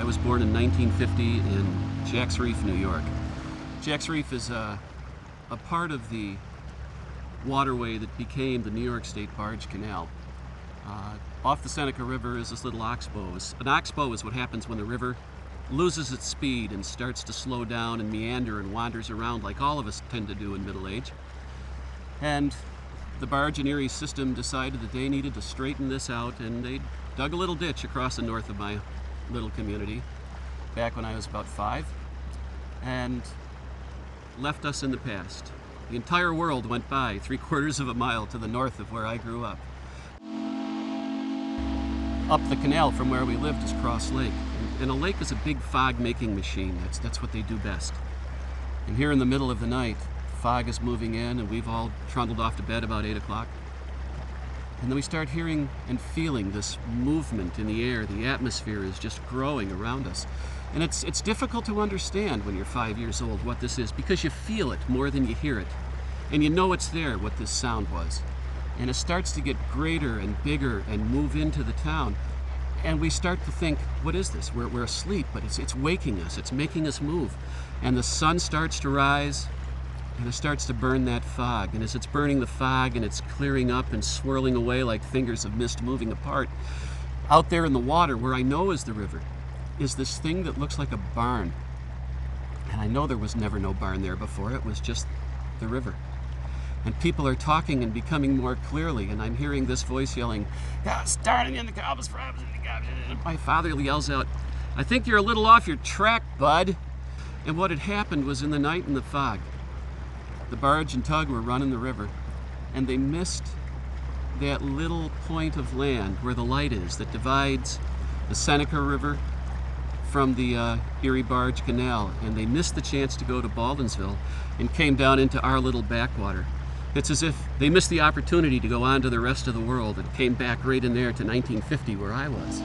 was born in 1950 in Jack's Reef, New York. Jack's Reef is a part of the waterway that became the New York State Barge Canal. Off the Seneca River is this little oxbow. An oxbow is what happens when the river loses its speed and starts to slow down and meander and wanders around like all of us tend to do in middle age. And the barge and Erie system decided that they needed to straighten this out, and they dug a little ditch across the north of my little community back when I was about 5 and left us in the past. The entire world went by 3/4 of a mile to the north of where I grew up. Up the canal from where we lived is Cross Lake. And a lake is a big fog-making machine. That's what they do best. And here in the middle of the night, fog is moving in, and we've all trundled off to bed about 8 o'clock. And then we start hearing and feeling this movement in the air. The atmosphere is just growing around us. And it's difficult to understand when you're 5 years old what this is, because you feel it more than you hear it. And you know it's there, what this sound was. And it starts to get greater and bigger and move into the town. And we start to think, what is this? We're asleep, but it's waking us. It's making us move. And the sun starts to rise, and it starts to burn that fog. And as it's burning the fog and it's clearing up and swirling away like fingers of mist moving apart, out there in the water, where I know is the river, is this thing that looks like a barn. And I know there was never no barn there before. It was just the river. And people are talking and becoming more clearly, and I'm hearing this voice yelling, "Yeah, starting in the cobbles." And my father yells out, "I think you're a little off your track, bud." And what had happened was, in the night in the fog, the barge and tug were running the river, and they missed that little point of land where the light is that divides the Seneca River from the Erie Barge Canal, and they missed the chance to go to Baldwinsville and came down into our little backwater. It's as if they missed the opportunity to go on to the rest of the world and came back right in there to 1950 where I was.